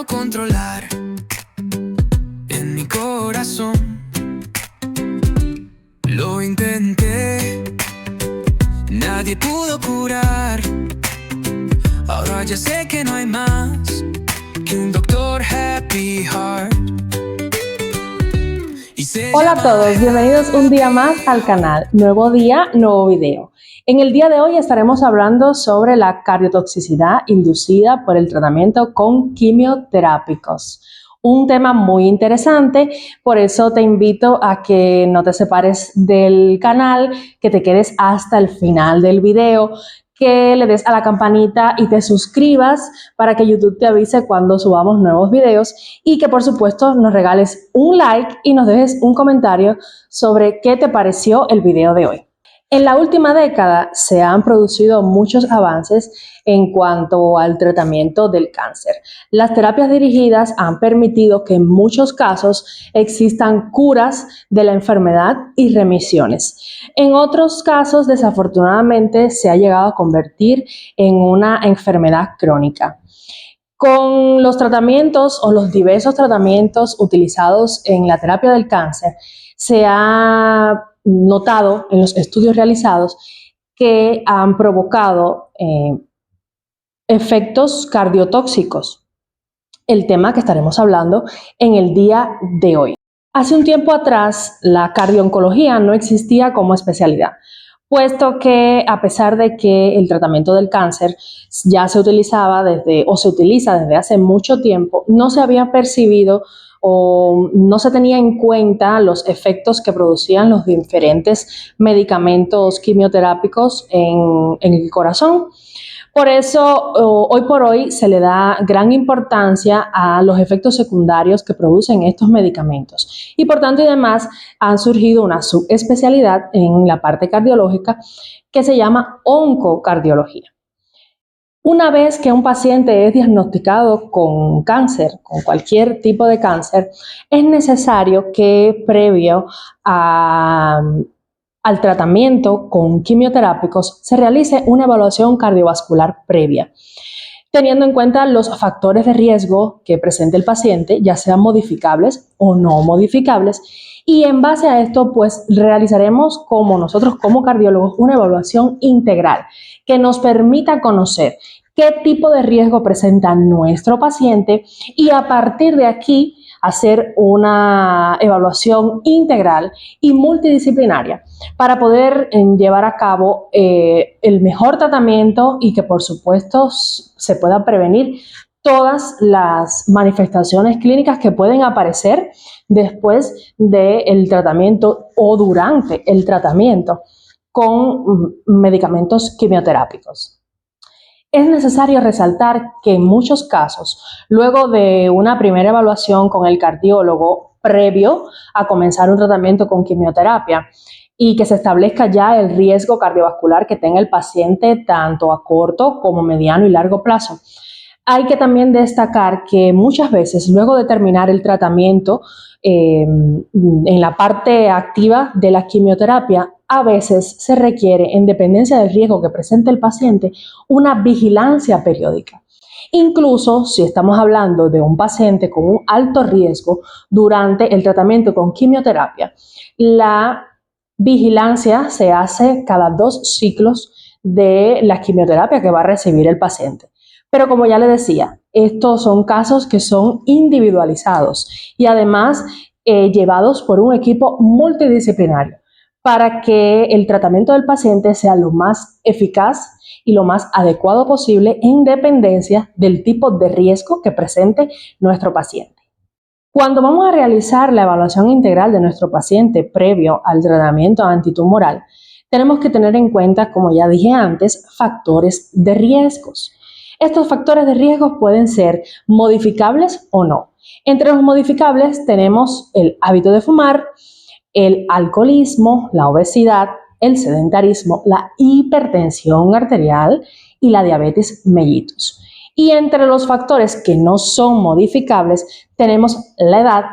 controlar en mi corazón. Lo intenté, nadie pudo curar. Ahora ya sé que no hay más que un doctor Happy Heart. Hola a todos, bienvenidos un día más al canal. Nuevo día, nuevo video. En el día de hoy estaremos hablando sobre la cardiotoxicidad inducida por el tratamiento con quimioterápicos. Un tema muy interesante, por eso te invito a que no te separes del canal, que te quedes hasta el final del video, que le des a la campanita y te suscribas para que YouTube te avise cuando subamos nuevos videos y que por supuesto nos regales un like y nos dejes un comentario sobre qué te pareció el video de hoy. En la última década se han producido muchos avances en cuanto al tratamiento del cáncer. Las terapias dirigidas han permitido que en muchos casos existan curas de la enfermedad y remisiones. En otros casos, desafortunadamente, se ha llegado a convertir en una enfermedad crónica. Con los tratamientos o los diversos tratamientos utilizados en la terapia del cáncer, se ha notado en los estudios realizados que han provocado efectos cardiotóxicos, el tema que estaremos hablando en el día de hoy. Hace un tiempo atrás, la cardio-oncología no existía como especialidad, puesto que a pesar de que el tratamiento del cáncer ya se utilizaba se utiliza desde hace mucho tiempo, no se había percibido o no se tenía en cuenta los efectos que producían los diferentes medicamentos quimioterápicos en el corazón. Por eso, hoy por hoy se le da gran importancia a los efectos secundarios que producen estos medicamentos. Y por tanto y demás, han surgido una subespecialidad en la parte cardiológica que se llama oncocardiología. Una vez que un paciente es diagnosticado con cáncer, con cualquier tipo de cáncer, es necesario que previo al tratamiento con quimioterápicos se realice una evaluación cardiovascular previa, teniendo en cuenta los factores de riesgo que presenta el paciente, ya sean modificables o no modificables, y en base a esto pues realizaremos nosotros como cardiólogos una evaluación integral que nos permita conocer qué tipo de riesgo presenta nuestro paciente y a partir de aquí hacer una evaluación integral y multidisciplinaria para poder llevar a cabo el mejor tratamiento y que por supuesto se puedan prevenir todas las manifestaciones clínicas que pueden aparecer después del tratamiento o durante el tratamiento con medicamentos quimioterápicos. Es necesario resaltar que en muchos casos, luego de una primera evaluación con el cardiólogo previo a comenzar un tratamiento con quimioterapia y que se establezca ya el riesgo cardiovascular que tenga el paciente tanto a corto como mediano y largo plazo, hay que también destacar que muchas veces luego de terminar el tratamiento en la parte activa de la quimioterapia, a veces se requiere, en dependencia del riesgo que presente el paciente, una vigilancia periódica. Incluso si estamos hablando de un paciente con un alto riesgo durante el tratamiento con quimioterapia, la vigilancia se hace cada 2 ciclos de la quimioterapia que va a recibir el paciente. Pero como ya le decía, estos son casos que son individualizados y además llevados por un equipo multidisciplinario para que el tratamiento del paciente sea lo más eficaz y lo más adecuado posible en dependencia del tipo de riesgo que presente nuestro paciente. Cuando vamos a realizar la evaluación integral de nuestro paciente previo al tratamiento antitumoral, tenemos que tener en cuenta, como ya dije antes, factores de riesgos. Estos factores de riesgo pueden ser modificables o no. Entre los modificables tenemos el hábito de fumar, el alcoholismo, la obesidad, el sedentarismo, la hipertensión arterial y la diabetes mellitus. Y entre los factores que no son modificables tenemos la edad,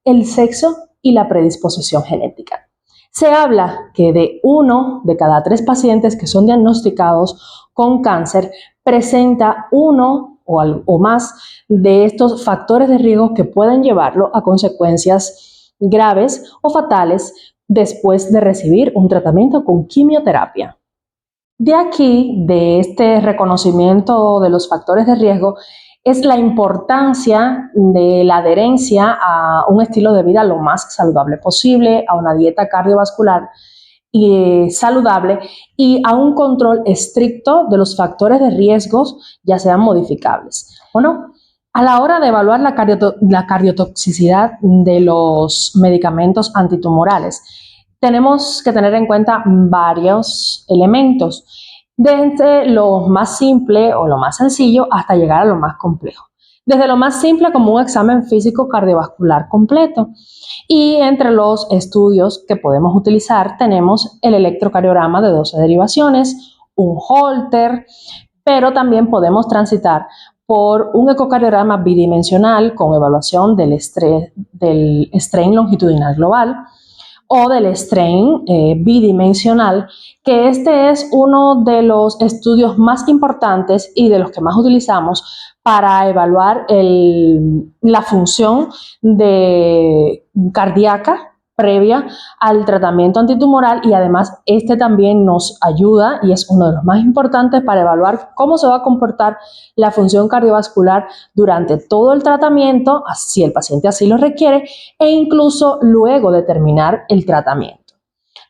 el sexo y la predisposición genética. Se habla que de 1 de cada 3 pacientes que son diagnosticados con cáncer presenta 1 o más de estos factores de riesgo que pueden llevarlo a consecuencias graves o fatales después de recibir un tratamiento con quimioterapia. De aquí, de este reconocimiento de los factores de riesgo, es la importancia de la adherencia a un estilo de vida lo más saludable posible, a una dieta cardiovascular saludable y a un control estricto de los factores de riesgos, ya sean modificables o no. A la hora de evaluar la cardiotoxicidad de los medicamentos antitumorales, tenemos que tener en cuenta varios elementos, desde lo más simple o lo más sencillo hasta llegar a lo más complejo. Desde lo más simple como un examen físico cardiovascular completo. Y entre los estudios que podemos utilizar tenemos el electrocardiograma de 12 derivaciones, un Holter, pero también podemos transitar por un ecocardiograma bidimensional con evaluación del strain longitudinal global o del strain bidimensional, que este es uno de los estudios más importantes y de los que más utilizamos para evaluar la función cardíaca previa al tratamiento antitumoral, y además este también nos ayuda y es uno de los más importantes para evaluar cómo se va a comportar la función cardiovascular durante todo el tratamiento, si el paciente así lo requiere, e incluso luego de terminar el tratamiento.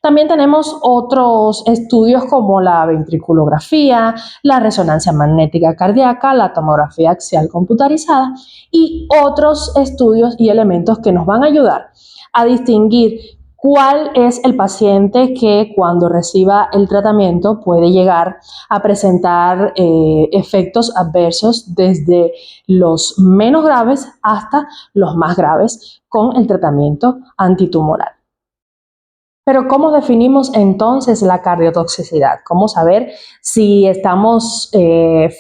También tenemos otros estudios como la ventriculografía, la resonancia magnética cardíaca, la tomografía axial computarizada y otros estudios y elementos que nos van a ayudar a distinguir cuál es el paciente que cuando reciba el tratamiento puede llegar a presentar efectos adversos desde los menos graves hasta los más graves con el tratamiento antitumoral. Pero ¿cómo definimos entonces la cardiotoxicidad? ¿Cómo saber si estamos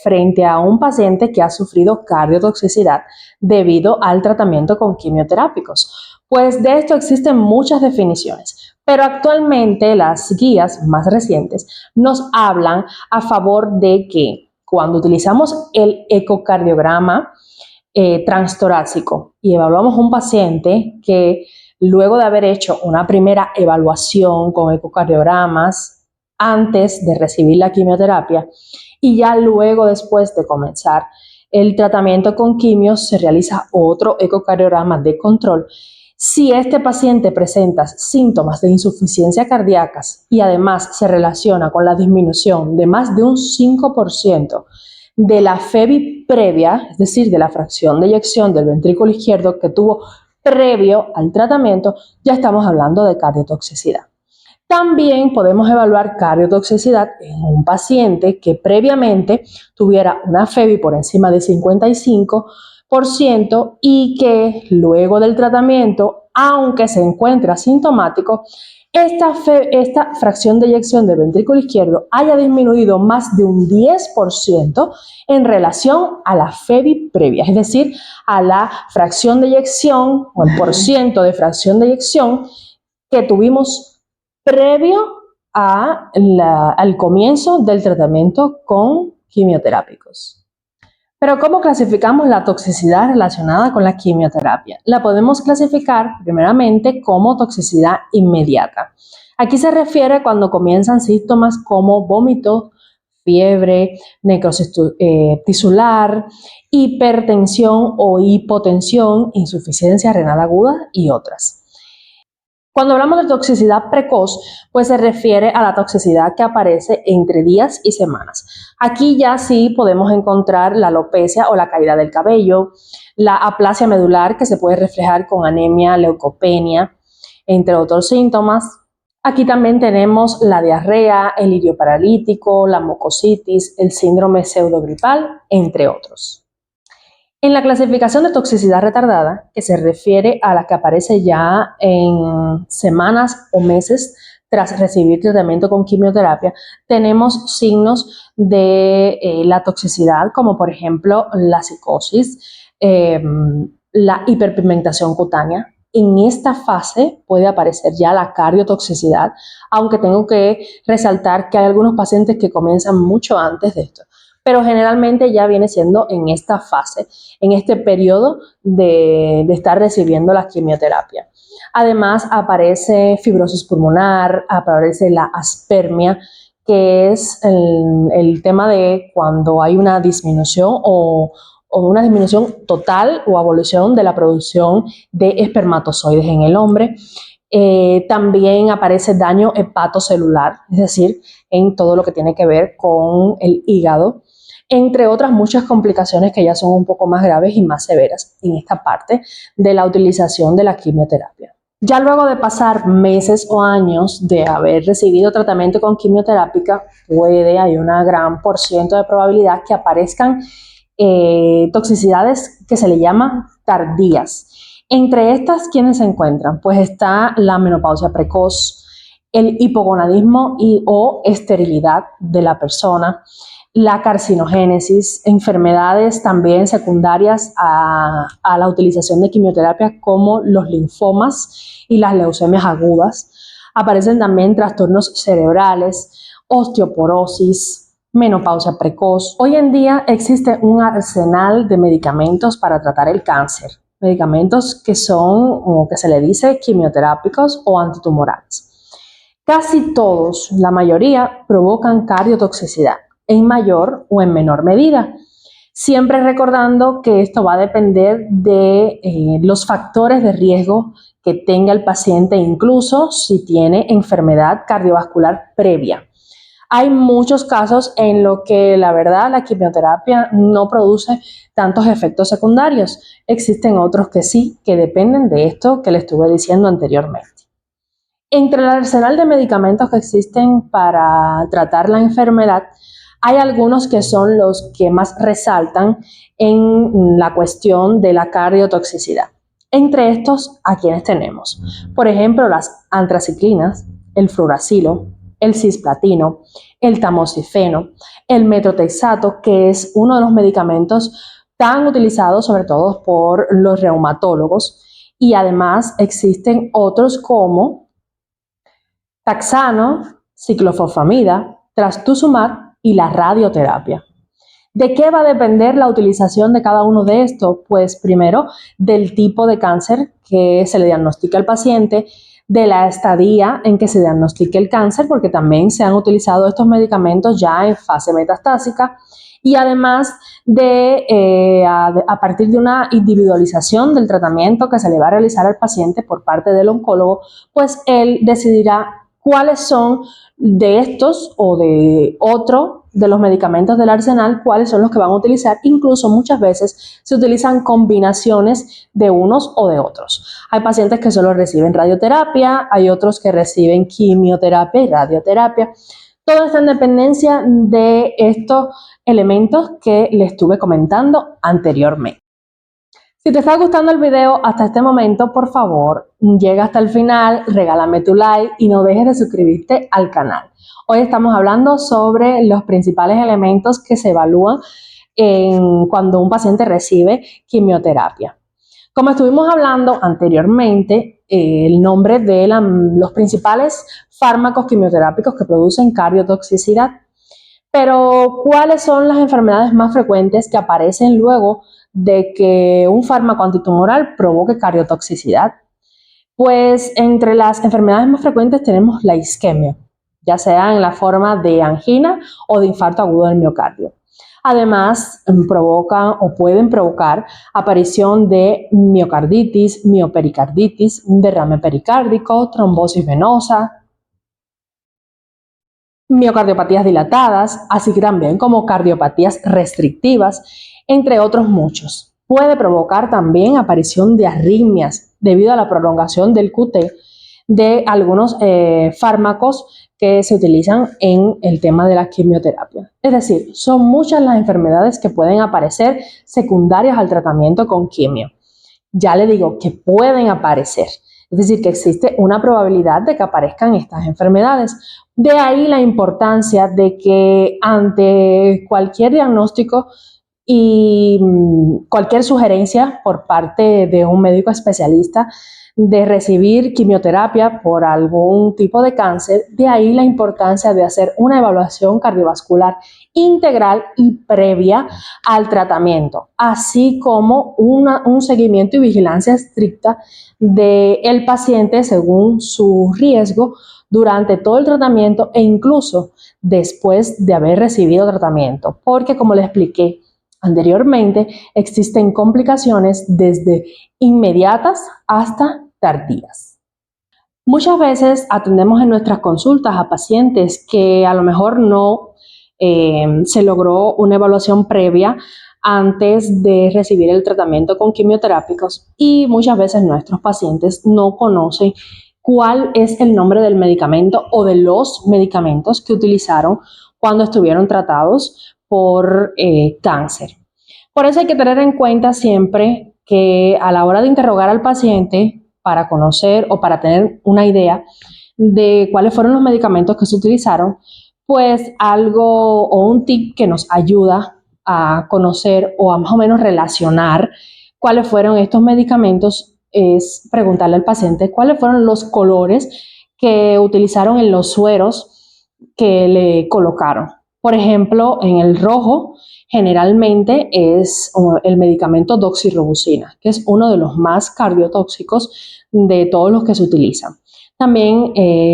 frente a un paciente que ha sufrido cardiotoxicidad debido al tratamiento con quimioterápicos? Pues de esto existen muchas definiciones, pero actualmente las guías más recientes nos hablan a favor de que cuando utilizamos el ecocardiograma transtorácico y evaluamos un paciente que luego de haber hecho una primera evaluación con ecocardiogramas antes de recibir la quimioterapia y ya luego después de comenzar el tratamiento con quimios se realiza otro ecocardiograma de control. Si este paciente presenta síntomas de insuficiencia cardíaca y además se relaciona con la disminución de más de un 5% de la FEBI previa, es decir, de la fracción de eyección del ventrículo izquierdo que tuvo previo al tratamiento, ya estamos hablando de cardiotoxicidad. También podemos evaluar cardiotoxicidad en un paciente que previamente tuviera una FEBI por encima de 55% y que luego del tratamiento, aunque se encuentre asintomático, esta fracción de eyección del ventrículo izquierdo haya disminuido más de un 10% en relación a la FEBI previa, es decir, a la fracción de eyección o el porciento de fracción de eyección que tuvimos previo al comienzo del tratamiento con quimioterápicos. Pero ¿cómo clasificamos la toxicidad relacionada con la quimioterapia? La podemos clasificar primeramente como toxicidad inmediata. Aquí se refiere cuando comienzan síntomas como vómito, fiebre, necrosis tisular, hipertensión o hipotensión, insuficiencia renal aguda y otras. Cuando hablamos de toxicidad precoz, pues se refiere a la toxicidad que aparece entre días y semanas. Aquí ya sí podemos encontrar la alopecia o la caída del cabello, la aplasia medular que se puede reflejar con anemia, leucopenia, entre otros síntomas. Aquí también tenemos la diarrea, el ilirio paralítico, la mucositis, el síndrome pseudogripal, entre otros. En la clasificación de toxicidad retardada, que se refiere a la que aparece ya en semanas o meses tras recibir tratamiento con quimioterapia, tenemos signos de la toxicidad, como por ejemplo la psicosis, la hiperpigmentación cutánea. En esta fase puede aparecer ya la cardiotoxicidad, aunque tengo que resaltar que hay algunos pacientes que comienzan mucho antes de esto. pero generalmente ya viene siendo en esta fase, en este periodo de estar recibiendo la quimioterapia. Además aparece fibrosis pulmonar, aparece la aspermia, que es el tema de cuando hay una disminución o una disminución total o abolición de la producción de espermatozoides en el hombre. También aparece daño hepatocelular, es decir, en todo lo que tiene que ver con el hígado, entre otras muchas complicaciones que ya son un poco más graves y más severas en esta parte de la utilización de la quimioterapia. Ya luego de pasar meses o años de haber recibido tratamiento con quimioterápica, hay una gran porción de probabilidad que aparezcan toxicidades que se le llaman tardías. Entre estas, ¿quiénes se encuentran? Pues está la menopausia precoz, el hipogonadismo o esterilidad de la persona, la carcinogénesis, enfermedades también secundarias a la utilización de quimioterapia como los linfomas y las leucemias agudas. Aparecen también trastornos cerebrales, osteoporosis, menopausia precoz. Hoy en día existe un arsenal de medicamentos para tratar el cáncer, medicamentos que son, como que se le dice, quimioterápicos o antitumorales. Casi todos, la mayoría, provocan cardiotoxicidad en mayor o en menor medida. Siempre recordando que esto va a depender de los factores de riesgo que tenga el paciente, incluso si tiene enfermedad cardiovascular previa. Hay muchos casos en los que la verdad la quimioterapia no produce tantos efectos secundarios. Existen otros que sí, que dependen de esto que le estuve diciendo anteriormente. Entre el arsenal de medicamentos que existen para tratar la enfermedad, hay algunos que son los que más resaltan en la cuestión de la cardiotoxicidad. Entre estos, ¿a quiénes tenemos? Por ejemplo, las antraciclinas, el fluoracilo, el cisplatino, el tamoxifeno, el metotrexato, que es uno de los medicamentos tan utilizados sobre todo por los reumatólogos, y además existen otros como taxano, ciclofosfamida, trastuzumab y la radioterapia. ¿De qué va a depender la utilización de cada uno de estos? Pues primero, del tipo de cáncer que se le diagnostica al paciente, de la estadía en que se diagnostique el cáncer, porque también se han utilizado estos medicamentos ya en fase metastásica, y además a partir de una individualización del tratamiento que se le va a realizar al paciente por parte del oncólogo, pues él decidirá cuáles son de estos o de otro de los medicamentos del arsenal, cuáles son los que van a utilizar. Incluso muchas veces se utilizan combinaciones de unos o de otros. Hay pacientes que solo reciben radioterapia, hay otros que reciben quimioterapia y radioterapia. Todo está en dependencia de estos elementos que les estuve comentando anteriormente. Si te está gustando el video hasta este momento, por favor, llega hasta el final, regálame tu like y no dejes de suscribirte al canal. Hoy estamos hablando sobre los principales elementos que se evalúan cuando un paciente recibe quimioterapia. Como estuvimos hablando anteriormente, el nombre de los principales fármacos quimioterápicos que producen cardiotoxicidad. Pero, ¿cuáles son las enfermedades más frecuentes que aparecen luego de que un fármaco antitumoral provoque cardiotoxicidad? Pues entre las enfermedades más frecuentes tenemos la isquemia, ya sea en la forma de angina o de infarto agudo del miocardio. Además, provocan o pueden provocar aparición de miocarditis, miopericarditis, un derrame pericárdico, trombosis venosa, miocardiopatías dilatadas, así que también como cardiopatías restrictivas, entre otros muchos. Puede provocar también aparición de arritmias debido a la prolongación del QT de algunos fármacos que se utilizan en el tema de la quimioterapia. Es decir, son muchas las enfermedades que pueden aparecer secundarias al tratamiento con quimio. Ya le digo que pueden aparecer. Es decir, que existe una probabilidad de que aparezcan estas enfermedades. De ahí la importancia de que ante cualquier diagnóstico y cualquier sugerencia por parte de un médico especialista de recibir quimioterapia por algún tipo de cáncer. De ahí la importancia de hacer una evaluación cardiovascular integral y previa al tratamiento, así como un seguimiento y vigilancia estricta del paciente según su riesgo durante todo el tratamiento e incluso después de haber recibido tratamiento, porque como les expliqué anteriormente, existen complicaciones desde inmediatas hasta tardías. Muchas veces atendemos en nuestras consultas a pacientes que a lo mejor no se logró una evaluación previa antes de recibir el tratamiento con quimioterápicos y muchas veces nuestros pacientes no conocen cuál es el nombre del medicamento o de los medicamentos que utilizaron cuando estuvieron tratados por cáncer. Por eso hay que tener en cuenta siempre que a la hora de interrogar al paciente para conocer o para tener una idea de cuáles fueron los medicamentos que se utilizaron, pues algo o un tip que nos ayuda a conocer o a más o menos relacionar cuáles fueron estos medicamentos es preguntarle al paciente cuáles fueron los colores que utilizaron en los sueros que le colocaron. Por ejemplo, en el rojo generalmente es el medicamento doxirubicina, que es uno de los más cardiotóxicos de todos los que se utilizan. También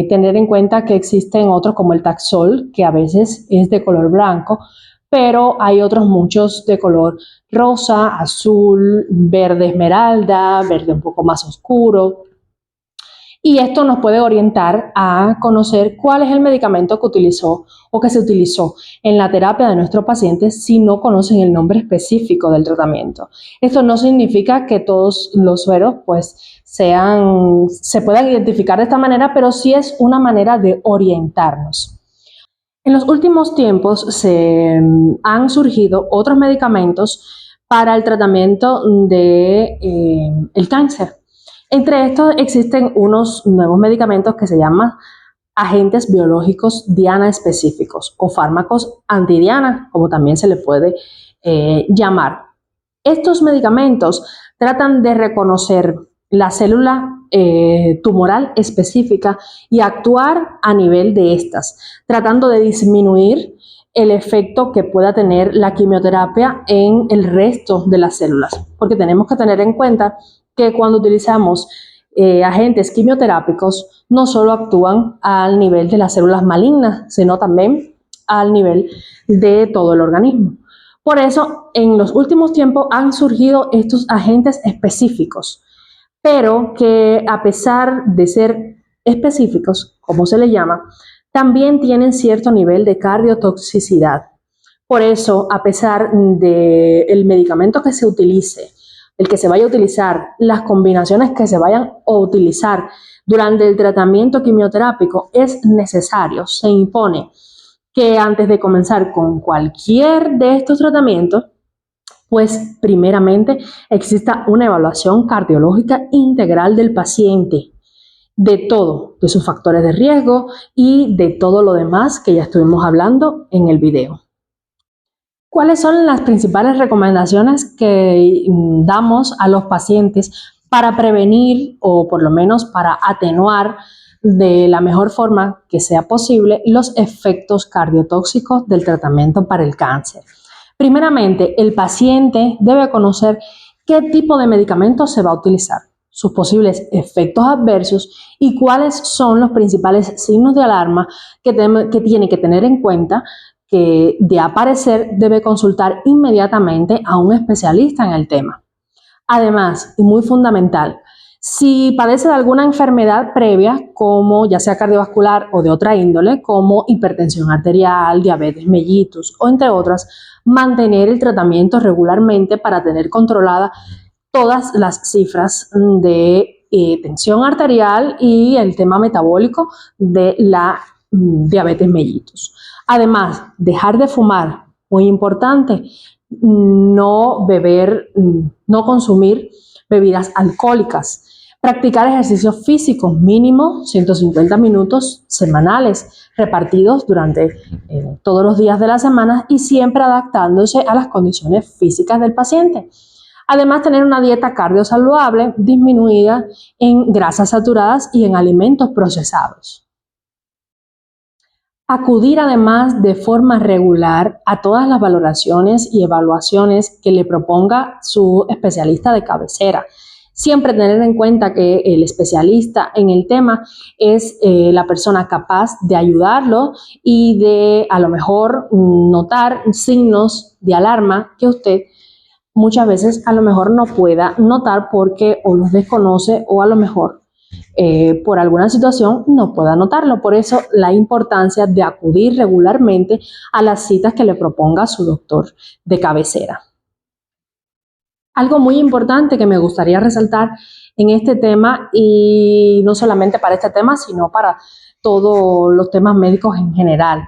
tener en cuenta que existen otros como el Taxol, que a veces es de color blanco, pero hay otros muchos de color rosa, azul, verde esmeralda, verde un poco más oscuro. Y esto nos puede orientar a conocer cuál es el medicamento que utilizó o que se utilizó en la terapia de nuestros pacientes si no conocen el nombre específico del tratamiento. Esto no significa que todos los sueros pues se puedan identificar de esta manera, pero sí es una manera de orientarnos. En los últimos tiempos se han surgido otros medicamentos para el tratamiento del cáncer. Entre estos existen unos nuevos medicamentos que se llaman agentes biológicos diana específicos o fármacos antidiana, como también se le puede llamar. Estos medicamentos tratan de reconocer la célula tumoral específica y actuar a nivel de estas, tratando de disminuir el efecto que pueda tener la quimioterapia en el resto de las células, porque tenemos que tener en cuenta que cuando utilizamos agentes quimioterápicos no solo actúan al nivel de las células malignas, sino también al nivel de todo el organismo. Por eso, en los últimos tiempos han surgido estos agentes específicos, pero que a pesar de ser específicos, como se le llama, también tienen cierto nivel de cardiotoxicidad. Por eso, a pesar del medicamento que se utilice, el que se vaya a utilizar, las combinaciones que se vayan a utilizar durante el tratamiento quimioterápico, es necesario, se impone que antes de comenzar con cualquier de estos tratamientos, pues primeramente exista una evaluación cardiológica integral del paciente, de todo, de sus factores de riesgo y de todo lo demás que ya estuvimos hablando en el video. ¿Cuáles son las principales recomendaciones que damos a los pacientes para prevenir o por lo menos para atenuar de la mejor forma que sea posible los efectos cardiotóxicos del tratamiento para el cáncer? Primeramente, el paciente debe conocer qué tipo de medicamento se va a utilizar, sus posibles efectos adversos y cuáles son los principales signos de alarma que tiene que tener en cuenta, que de aparecer debe consultar inmediatamente a un especialista en el tema. Además, y muy fundamental, si padece de alguna enfermedad previa, como ya sea cardiovascular o de otra índole, como hipertensión arterial, diabetes mellitus o entre otras, mantener el tratamiento regularmente para tener controlada todas las cifras de tensión arterial y el tema metabólico de la diabetes mellitus. Además, dejar de fumar, muy importante, no beber, no consumir bebidas alcohólicas, Practicar ejercicios físicos mínimo 150 minutos semanales repartidos durante todos los días de la semana y siempre adaptándose a las condiciones físicas del paciente. Además, tener una dieta cardiosaludable disminuida en grasas saturadas y en alimentos procesados. Acudir además de forma regular a todas las valoraciones y evaluaciones que le proponga su especialista de cabecera. Siempre tener en cuenta que el especialista en el tema es la persona capaz de ayudarlo y de a lo mejor notar signos de alarma que usted muchas veces a lo mejor no pueda notar porque o los desconoce o a lo mejor por alguna situación no pueda notarlo. Por eso la importancia de acudir regularmente a las citas que le proponga su doctor de cabecera. Algo muy importante que me gustaría resaltar en este tema, y no solamente para este tema, sino para todos los temas médicos en general.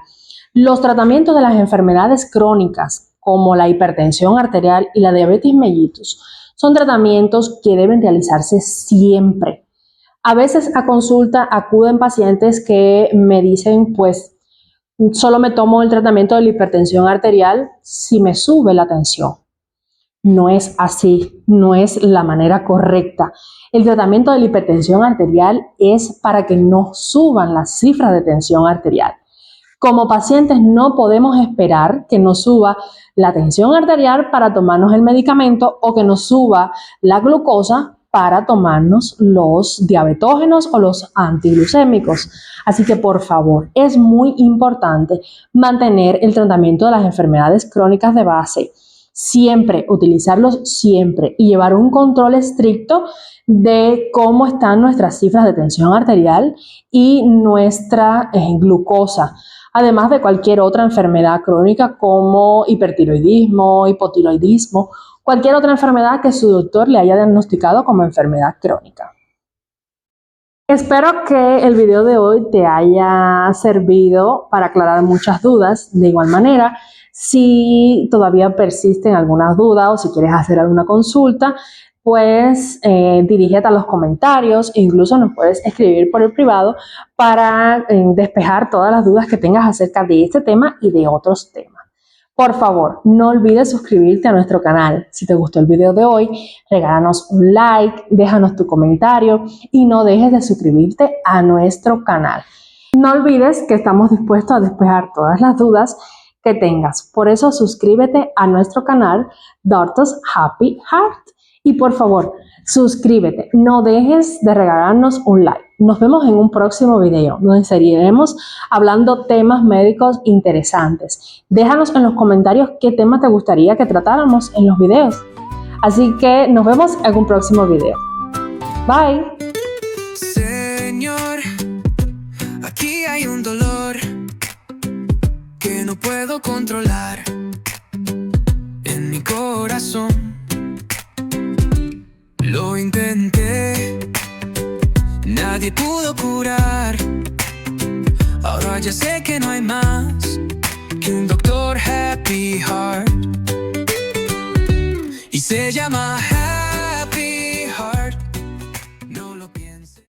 Los tratamientos de las enfermedades crónicas, como la hipertensión arterial y la diabetes mellitus, son tratamientos que deben realizarse siempre. A veces a consulta acuden pacientes que me dicen, pues, solo me tomo el tratamiento de la hipertensión arterial si me sube la tensión. No es así, no es la manera correcta. El tratamiento de la hipertensión arterial es para que no suban las cifras de tensión arterial. Como pacientes no podemos esperar que nos suba la tensión arterial para tomarnos el medicamento o que nos suba la glucosa para tomarnos los diabetógenos o los antiglucémicos. Así que por favor, es muy importante mantener el tratamiento de las enfermedades crónicas de base. Siempre, utilizarlos siempre y llevar un control estricto de cómo están nuestras cifras de tensión arterial y nuestra glucosa. Además de cualquier otra enfermedad crónica como hipertiroidismo, hipotiroidismo, cualquier otra enfermedad que su doctor le haya diagnosticado como enfermedad crónica. Espero que el video de hoy te haya servido para aclarar muchas dudas. De igual manera, si todavía persisten algunas dudas o si quieres hacer alguna consulta, pues dirígete a los comentarios e incluso nos puedes escribir por el privado para despejar todas las dudas que tengas acerca de este tema y de otros temas. Por favor, no olvides suscribirte a nuestro canal. Si te gustó el video de hoy, regálanos un like, déjanos tu comentario y no dejes de suscribirte a nuestro canal. No olvides que estamos dispuestos a despejar todas las dudas que tengas. Por eso suscríbete a nuestro canal Doctor's Happy Heart. Y por favor, suscríbete, no dejes de regalarnos un like. Nos vemos en un próximo video donde seguiremos hablando temas médicos interesantes. Déjanos en los comentarios qué tema te gustaría que tratáramos en los videos. Así que nos vemos en un próximo video. Bye. Señor, aquí hay un dolor que no puedo controlar en mi corazón. Lo intenté, nadie pudo curar. Ahora ya sé que no hay más que un doctor happy.